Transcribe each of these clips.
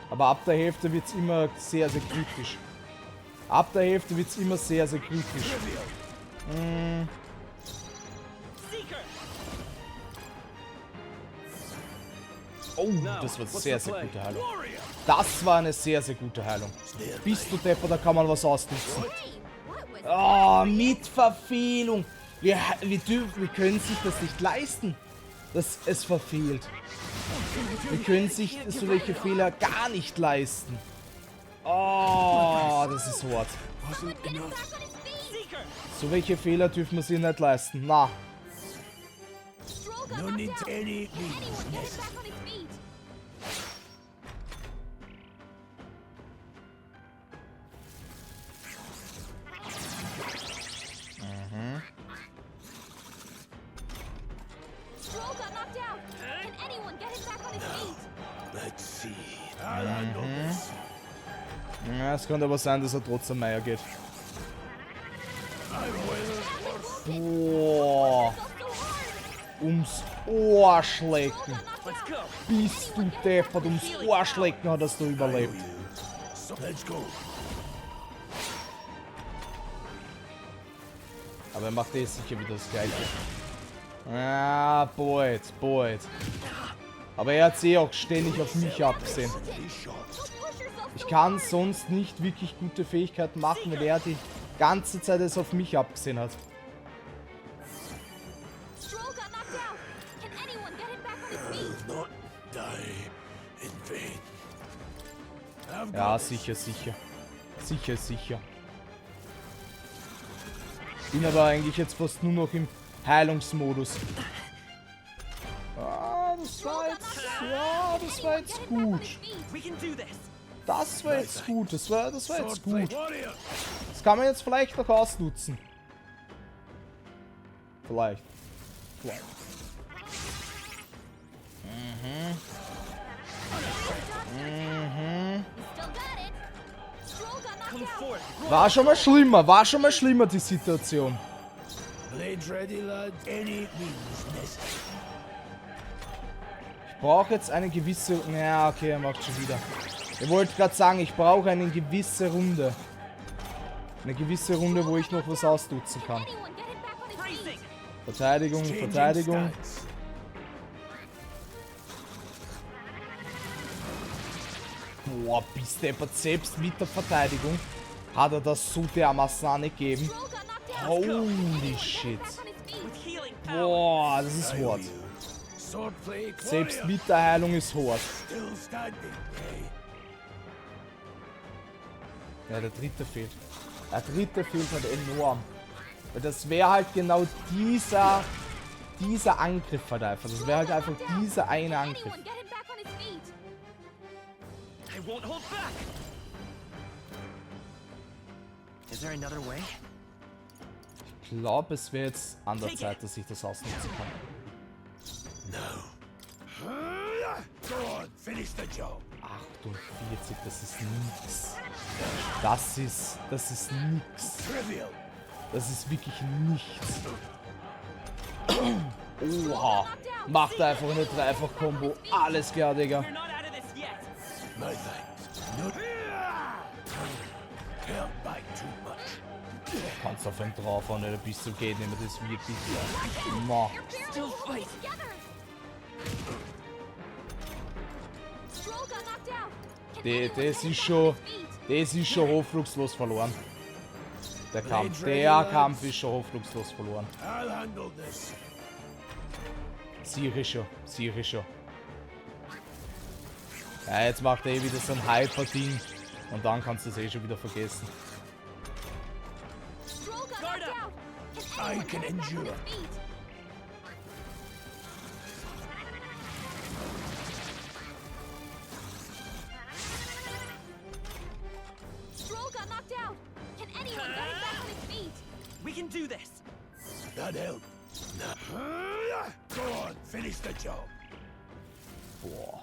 Aber ab der Hälfte wird es immer sehr, sehr kritisch. Ab der Hälfte wird es immer sehr, sehr kritisch. Oh, das war sehr, sehr gute Heilung. Das war eine sehr, sehr gute Heilung. Bist du Depper, da kann man was ausnutzen. Oh, mit Verfehlung. Wir können sich das nicht leisten, dass es verfehlt. Wir können sich solche Fehler gar nicht leisten. Oh, das ist hart. So welche Fehler dürfen wir sich nicht leisten. Na. Ja, es könnte aber sein, dass er trotzdem Meier geht. Boah. Ums Ohr schlecken. Bist du deppert, ums Ohr schlecken hat das da überlebt. Aber er macht eh sicher wieder das Gleiche. Ah, bald. Aber er hat eh auch ständig auf mich abgesehen. Ich kann sonst nicht wirklich gute Fähigkeiten machen, weil er die ganze Zeit es auf mich abgesehen hat. Ja, sicher. Sicher. Bin aber eigentlich jetzt fast nur noch im Heilungsmodus. Ah, das war jetzt gut. Das war jetzt gut. Das kann man jetzt vielleicht noch ausnutzen. Vielleicht. War schon mal schlimmer die Situation. Ich brauche jetzt eine gewisse... Ja, okay, er macht schon wieder. Ich wollte gerade sagen, ich brauche eine gewisse Runde. Eine gewisse Runde, wo ich noch was ausnutzen kann. Verteidigung. Boah, bis deppert, selbst mit der Verteidigung hat er das so dermaßen angegeben. Holy shit. Boah, das ist hart. Selbst mit der Heilung ist hart. Ja, der dritte fehlt. Der dritte fehlt halt enorm. Weil das wäre halt genau dieser Angriff halt einfach. Das wäre halt einfach dieser eine Angriff. Ich glaube, es wäre jetzt an der Zeit, dass ich das ausnutzen kann. 48, das ist nix. Das ist nix. Das ist wirklich nichts. Oha. Macht einfach eine Dreifach-Kombo. Alles klar, Digga. Kannst auf einen draufhauen, oder bist du geht nicht mehr, das wirklich. Ma. Das ist schon hoffnungslos verloren. Der Kampf ist schon hoffnungslos verloren. Sicher schon. Ja, jetzt macht er eh wieder so ein Hyper-Ding und dann kannst du es eh schon wieder vergessen. I can endure. We can do this. That helped. Go on, finish the job. Boah.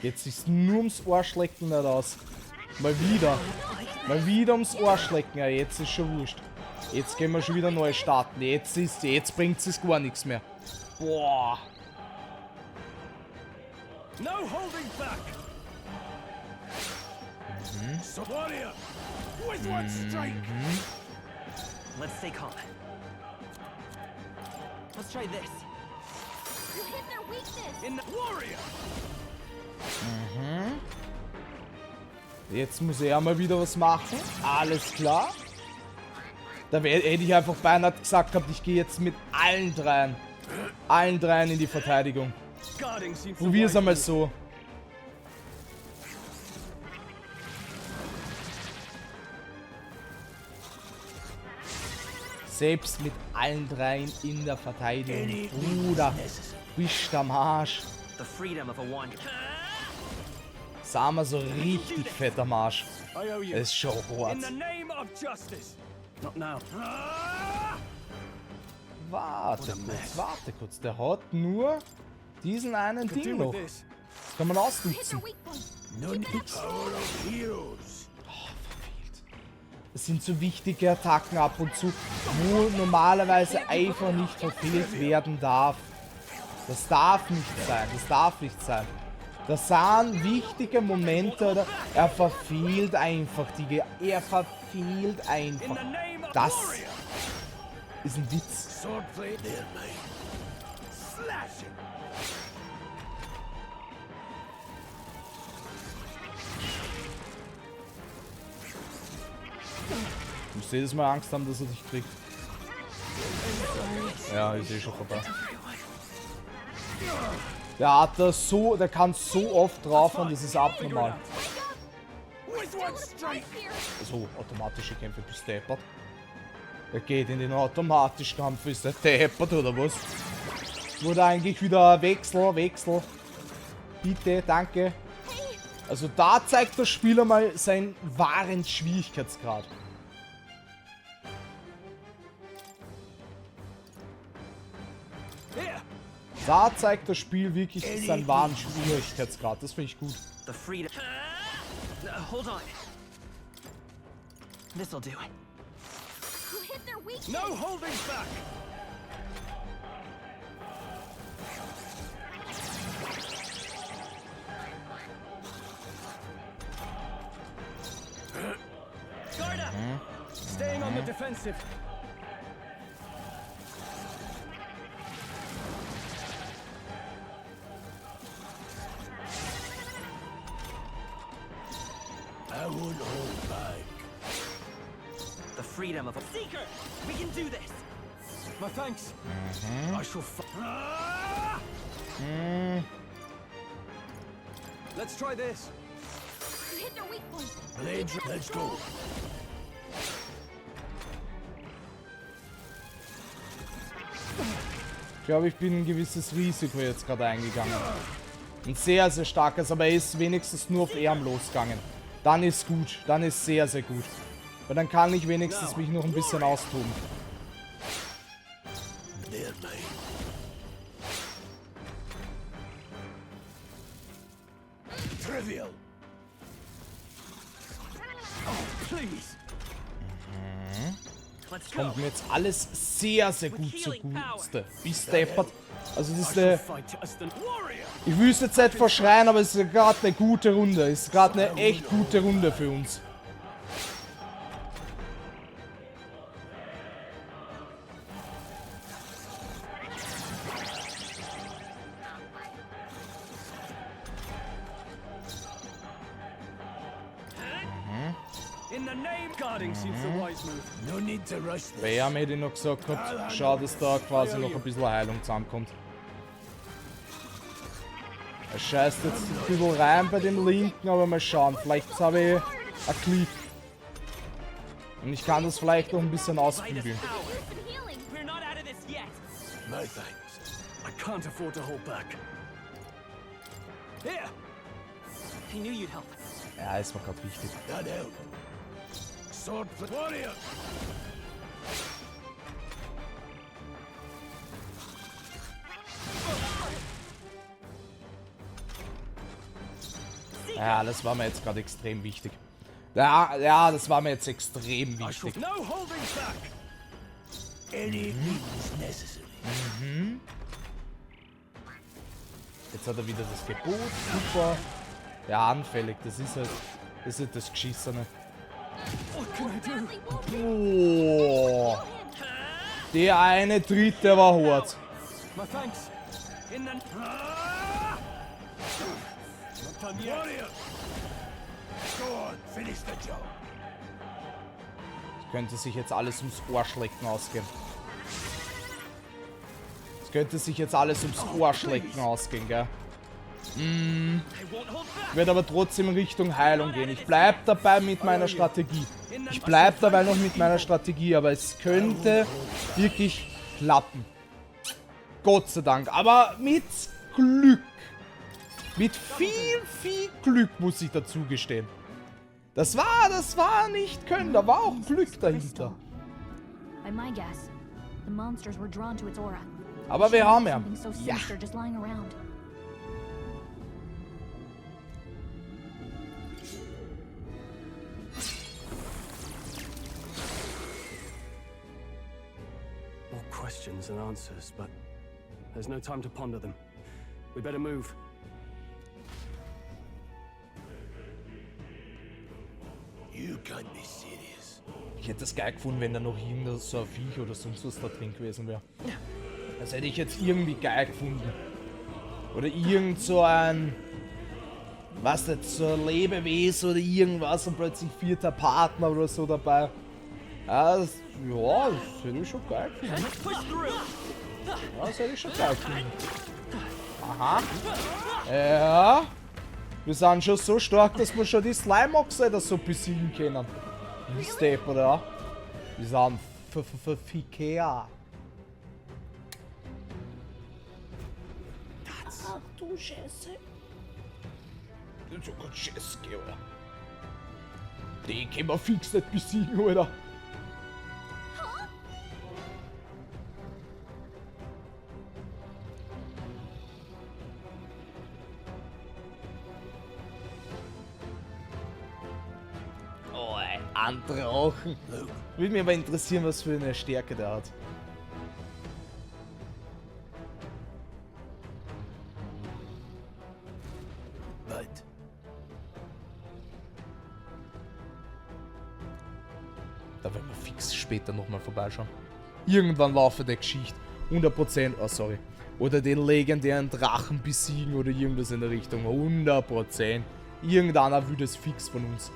Jetzt ist nur ums Ohrschlecken nicht aus. Mal wieder ums Ohrschlecken. Ja, jetzt ist schon wurscht. Jetzt gehen wir schon wieder neu starten. Jetzt bringt es gar nichts mehr. Boah. No holding back. So warrior, with one strike. Let's stay calm. Let's try this. You hit their weakness. In the warrior. Jetzt muss er mal wieder was machen. Alles klar. Da hätte ich einfach beinahe gesagt gehabt, ich gehe jetzt mit allen dreien in die Verteidigung. Guarding seems the Probier's wise einmal move. so. Selbst mit allen dreien in der Verteidigung. Bruder, bist am Arsch. The freedom of a wanderer. Sagen wir so richtig fett am Arsch. I owe you. Das ist schon hart. In the name of justice. Not now. Warte kurz. Der hat nur diesen einen Could Ding do noch. with this. Das kann man Hit ausnutzen. their weak point. No need. Power of heroes. Das sind so wichtige Attacken ab und zu, wo normalerweise einfach nicht verfehlt werden darf. Das darf nicht sein. Das darf nicht sein. Das sind wichtige Momente, oder? Er verfehlt einfach die. Er verfehlt In einfach. the name of Das warrior. ist ein Witz. Swordplay there, mate. Slash it. Du musst jedes Mal Angst haben, dass er dich kriegt. Ja, ist eh schon vorbei. Der hat das so, der kann so oft draufhauen, das ist abnormal. With one strike. So, automatische Kämpfe bist deppert. Er geht in den automatischen Kampf, ist der deppert oder was? Wurde eigentlich wieder Wechsel. Bitte, danke. Also da zeigt der Spieler mal seinen wahren Schwierigkeitsgrad. Here. Da zeigt das Spiel wirklich seinen wahren Schwierigkeitsgrad. Das finde ich gut. The freedom. Hold on. This'll do. You hit their weakness. No holding back. Guard up. Staying on the defensive. I won't hold back. The freedom of a seeker. We can do this. My thanks. I shall. Let's try this. You hit their weak point. Blades, let's go. Ich glaube, ich bin ein gewisses Risiko jetzt gerade eingegangen. Ein sehr, sehr starkes, aber er ist wenigstens nur auf Arm losgegangen. Dann ist gut, dann ist sehr, sehr gut. Weil dann kann ich wenigstens mich noch ein bisschen austoben. There, mate. Trivial. Oh, please. Let's go. Kommt mir jetzt alles sehr, sehr gut zugute. Bis deppert. Also das ist I shall eine... fight just an warrior. Ich wüsste jetzt nicht verschreien, aber es ist gerade eine gute Runde. Es ist gerade eine echt gute Runde für uns. In the name, guarding seems the wise move. No need to rush this. BEIM hätte ich noch gesagt gehabt. Schau, dass da quasi noch ein bisschen Heilung zusammenkommt. Er scheißt jetzt ein bisschen rein bei dem linken, aber mal schauen. Vielleicht habe ich ein Glück. Und ich kann das vielleicht noch ein bisschen ausbügeln. Power. And healing. We're not out of this yet. No thanks. I can't afford to hold back. Here. I knew you'd help. Ja, ist mir gerade wichtig. That help. Sword warrior. Ja, das war mir jetzt gerade extrem wichtig. Ja, das war mir jetzt extrem I shall wichtig. no holding back. Any means necessary. Jetzt hat er wieder das Gebot. Super. Ja, anfällig. Das ist halt das Geschissene. Oh. Der eine Tritt, der war hart. My thanks. In the... Warrior! Go on, finish the job. Es könnte sich jetzt alles ums Ohrschlecken ausgehen. Es könnte sich jetzt alles ums Ohrschlecken ausgehen, gell? Wird aber trotzdem in Richtung Heilung gehen. Ich bleib dabei mit meiner Strategie. Ich bleib dabei noch mit meiner Strategie, aber es könnte wirklich klappen. Gott sei Dank. Aber mit Glück. Mit viel Glück, muss ich dazu gestehen. Das war nicht Können, da war auch Glück dahinter. By my guess, the monsters were drawn to its aura. Aber wir haben ja. Something so Ja. sinister just lying around. More questions than answers, but there's no time to ponder them. We better move. You can't be serious. Ich hätte es geil gefunden, wenn da noch irgendein so ein Viech oder sonst was da drin gewesen wäre. Das hätte ich jetzt irgendwie geil gefunden. Oder irgend so ein... Was jetzt, so ein Lebewesen oder irgendwas und plötzlich 4. Partner oder so dabei. Ja, das hätte ich schon geil gefunden. Ja, das hätte ich schon geil gefunden. Aha. Ja. Wir sind schon so stark, dass wir schon die Slime-Ochse da so besiegen können. Wie Step, oder? Wir sind Fikea. Ach du Scheiße. Das ist sogar Scheiße, Alter. Den können wir fix nicht besiegen, Alter. Oh, ein Drachen. Würde mich aber interessieren, was für eine Stärke der hat. But Da werden wir fix später nochmal vorbeischauen. Irgendwann laufe der Geschichte. 100%. Oh, sorry. Oder den legendären Drachen besiegen oder irgendwas in der Richtung. 100%. Irgendeiner will das fix von uns.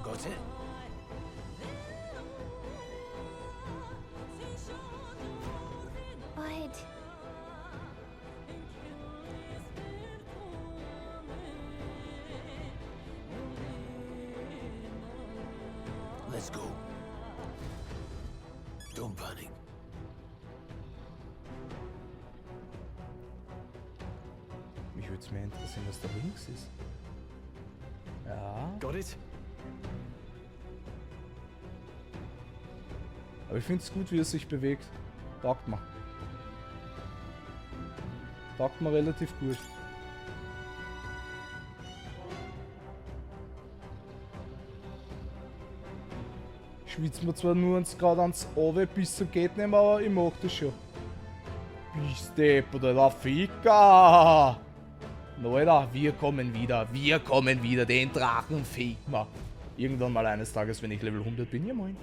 got it? But Let's go. Don't panic. Mich würde es mehr interessieren, was da links ist. Ja. Got it? Aber ich finde es gut, wie es sich bewegt. Taugt mir. Taugt mir relativ gut. Ich schwitze mir zwar nur gerade ans Owe bis zum geht nicht mehr, aber ich mag das schon. Bist Depp oder la Fica! Leute, wir kommen wieder, den Drachen fegt wir. Irgendwann mal eines Tages, wenn ich Level 100 bin, ja moin.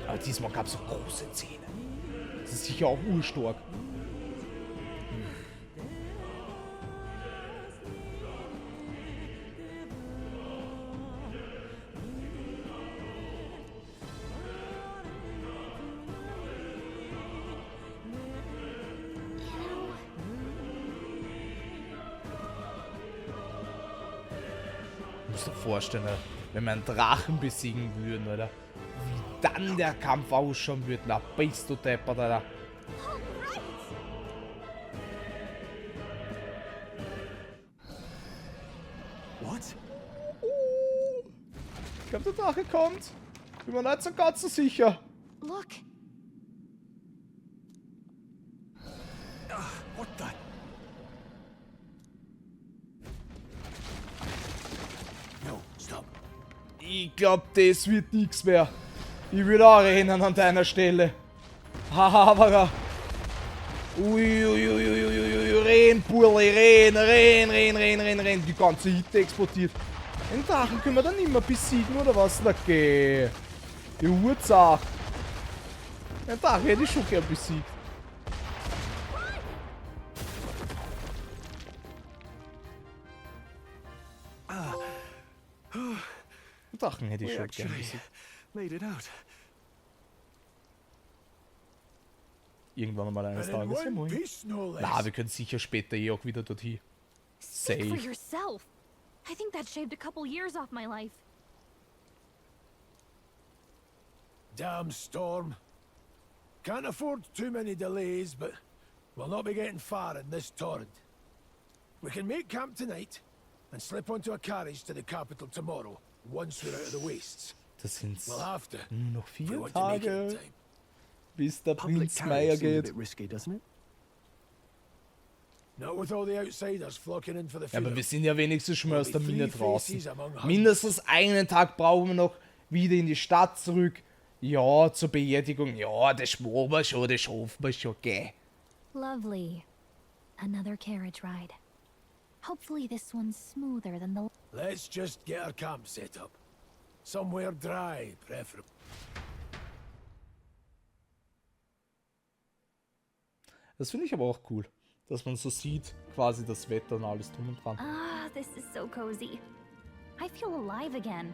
Aber diesmal gab es so große Zähne. Das ist sicher auch urstark. Ich muss dir vorstellen, wenn wir einen Drachen besiegen würden, oder? Wie dann der Kampf ausschauen würde. Na, bist du deppert, Alter. What? Ich glaube, der Drache kommt. Bin mir nicht so ganz so sicher. Look. What the? No, stop. Ich glaub, das wird nichts mehr. Ich würde auch rennen an deiner Stelle. Aber... Uiuiuiuiui, renn, Burli, renn. Die ganze Hütte explodiert. Den Drachen können wir dann immer besiegen, oder was? Na geh. Die Urzach. Den Drachen hätte ich schon gern besiegt. Den Drachen hätte ich schon gern besiegt. Made it out. Irgendwann mal eines And in Tages. Ja, one moin. piece, no less. Na, wir können sicher später eh auch wieder dorthin. Speak for Safe. yourself. I think that shaved a couple years off my life. Damn storm. Can't afford too many delays, but we'll not be getting far in this torrent. We can make camp tonight and slip onto a carriage to the capital tomorrow, once we're out of the wastes. Das sind We'll have to. nur noch If we 4 want to make it in Tage, time. bis der Public Prinz carriage Meier seems a geht. bit risky, doesn't it? Not with all the outsiders flocking in for the Ja, aber funeral. wir sind ja wenigstens schon mal aus der Only Mine three draußen. faces among hundreds. Mindestens einen Tag brauchen wir noch wieder in die Stadt zurück. Ja, zur Beerdigung. Ja, das machen wir schon, das schaffen wir schon, gell. Lovely. Another carriage ride. Hopefully this one's smoother than the... Let's just get our camp set up. Somewhere dry, preferably. Das finde ich aber auch cool, dass man so sieht, quasi das Wetter und alles drum und dran. Ah, this is so cozy. I feel alive again.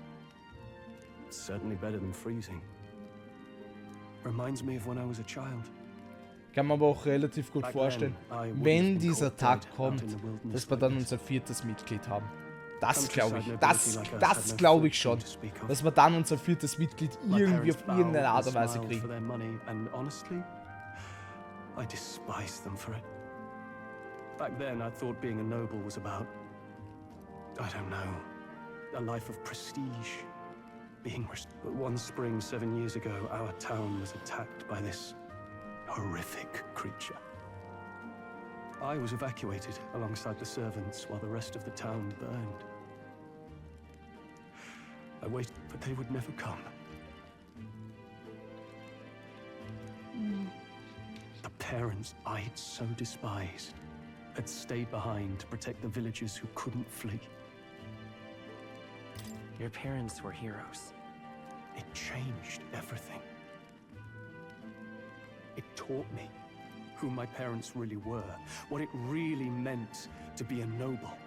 It's certainly better than freezing. Reminds me of when I was a child. Kann man aber auch relativ gut vorstellen, wenn dieser Tag kommt, dass wir dann unser 4. Mitglied haben. Das glaube ich, das glaube ich schon, dass wir dann unser 4. Mitglied irgendwie auf irgendeine Art und Weise kriegen. I despise them for it. Back then, I thought being a noble was about, I don't know, a life of prestige, But one spring 7 years ago, our town was attacked by this horrific creature. I was evacuated alongside the servants while the rest of the town burned. I waited, but they would never come. The parents I'd so despised had stayed behind to protect the villagers who couldn't flee. Your parents were heroes. It changed everything. It taught me who my parents really were, what it really meant to be a noble.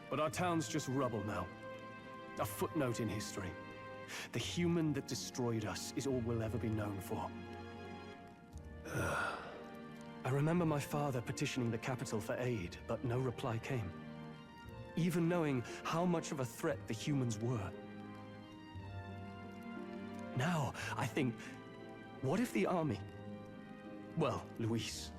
But our town's just rubble now. A footnote in history. The human that destroyed us is all we'll ever be known for. I remember my father petitioning the capital for aid, but no reply came. Even knowing how much of a threat the humans were. Now, I think, what if the army... Well, Luis.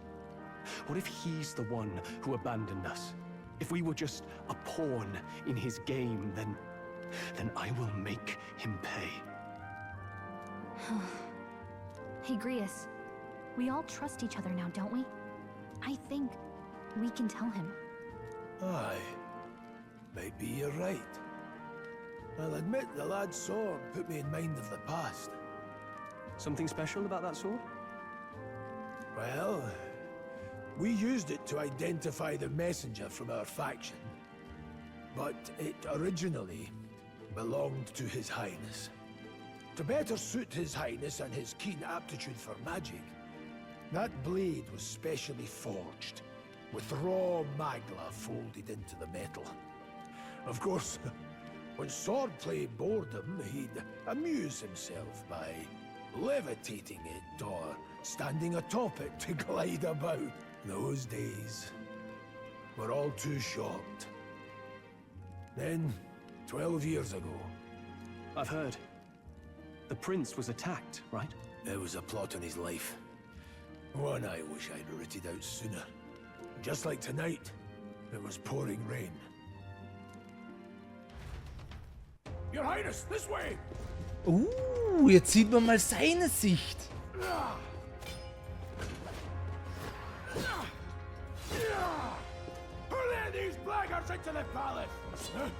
What if he's the one who abandoned us? If we were just a pawn in his game, then I will make him pay. Hey, Grius. We all trust each other now, don't we? I think we can tell him. Aye. Maybe you're right. I'll admit the lad's sword put me in mind of the past. Something special about that sword? Well, we used it to identify the messenger from our faction. But it originally belonged to His Highness. To better suit His Highness and his keen aptitude for magic, that blade was specially forged, with raw magla folded into the metal. Of course, when swordplay bored him, he'd amuse himself by levitating it or standing atop it to glide about. Those days were all too short. Then, 12 years ago, I've heard. The prince was attacked, right? there was a plot on his life. One I wish I'd rooted out sooner. Just like tonight, it was pouring rain. Your Highness, this way! Jetzt sieht man mal seine Sicht.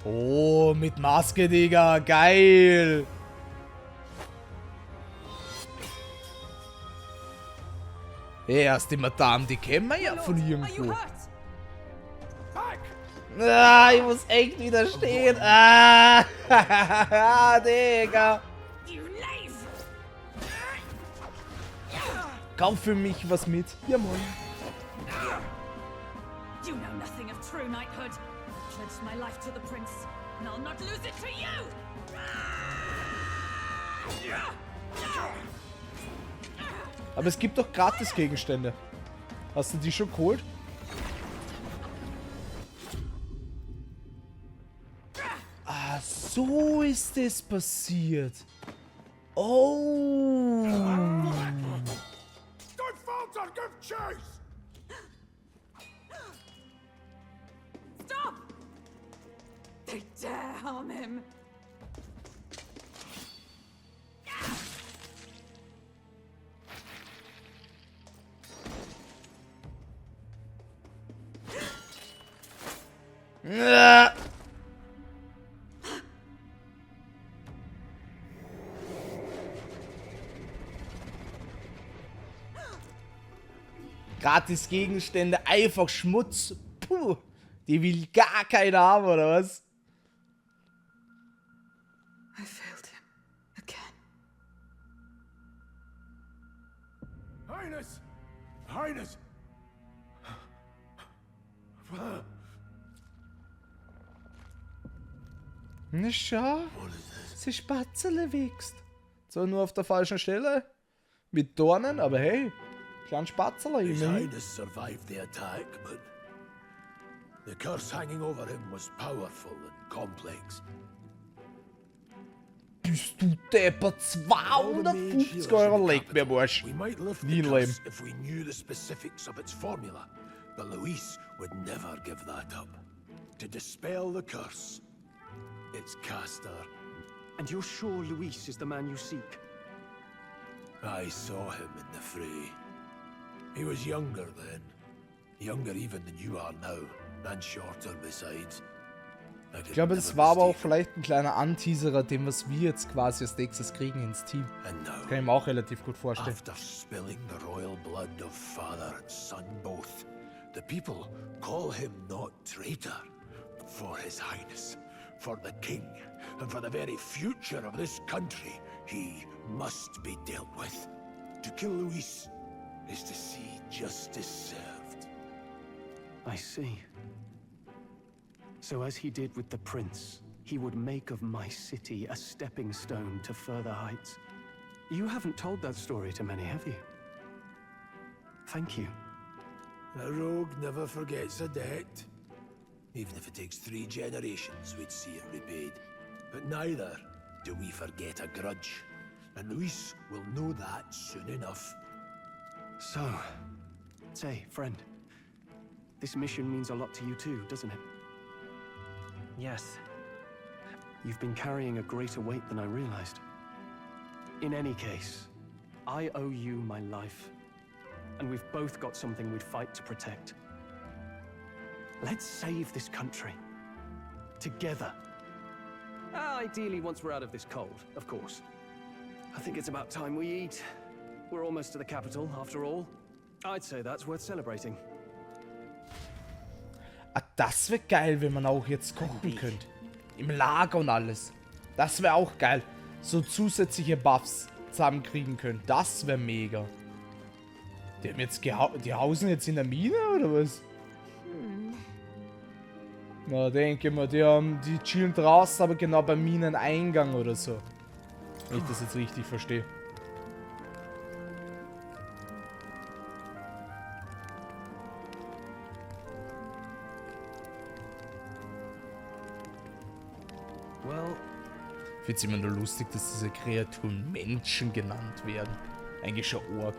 Oh, mit Maske, Digga. Geil. Erst die Madame, die kennen wir ja von irgendwo. Ah, ich muss echt widerstehen. Ah, Digga. Kauf für mich was mit. Ja, moin. You know nothing of true knighthood. Pledged my life to the prince, and I'll not lose it to you! Aber es gibt doch Gratis-Gegenstände. Hast du die schon geholt? Ah, so ist es passiert. Oh. Stop! They dare harm him! Ah. Gratis Gegenstände, einfach Schmutz. Puh, die will gar keiner haben, oder was? I failed him again. Highness! Highness! Na schau, sie Spatzele wächst. Zwar nur auf der falschen Stelle, mit Dornen, aber hey, klein Spatzele His immerhin. Highness survived the attack, but the curse hanging over him was powerful and complex. Bist du deppert, 250 Euro legt mir am Arsch. We might lift Nie the im Leben. curse if we knew the specifics of its formula, but Luis would never give that up. To dispel the curse, its caster. And you're sure Luis is the man you seek? I saw him in the fray. He was younger then. Younger even than you are now. And shorter besides. Ich glaube, das war aber auch vielleicht ein kleiner Anteaserer, dem was wir jetzt quasi als nächstes kriegen ins Team. Das kann ich mir auch relativ gut vorstellen. After spilling the royal blood of father and son both, the people call him not traitor, but for his highness, for the king, and for the very future of this country, he must be dealt with. To kill Luis is to see justice served. I see. So as he did with the prince, he would make of my city a stepping stone to further heights. You haven't told that story to many, have you? Thank you. A rogue never forgets a debt. Even if it takes 3 generations, we'd see it repaid. But neither do we forget a grudge. And Luis will know that soon enough. So, say, friend, this mission means a lot to you too, doesn't it? Yes. You've been carrying a greater weight than I realized. In any case, I owe you my life. And we've both got something we'd fight to protect. Let's save this country. Together. Ideally, once we're out of this cold, of course. I think it's about time we eat. We're almost to the capital, after all. I'd say that's worth celebrating. Ah, das wäre geil, wenn man auch jetzt kochen könnte. Im Lager und alles. Das wäre auch geil. So zusätzliche Buffs zusammenkriegen können. Das wäre mega. Die haben jetzt die hausen jetzt in der Mine, oder was? Na, denke mal, die chillen draußen, aber genau beim Mineneingang oder so. Wenn ich das jetzt richtig verstehe. Ich finde es immer nur lustig, dass diese Kreaturen Menschen genannt werden. Eigentlich schon Ork.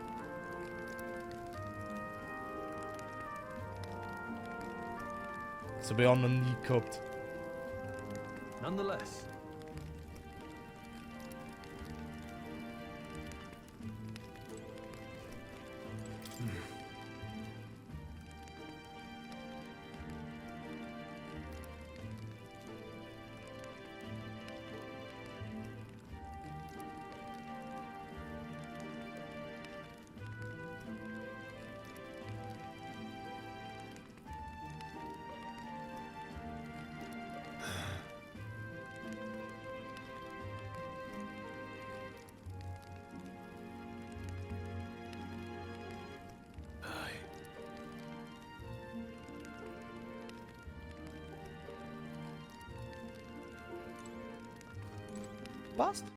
Das habe ich auch noch nie gehabt. Nonetheless. Passt.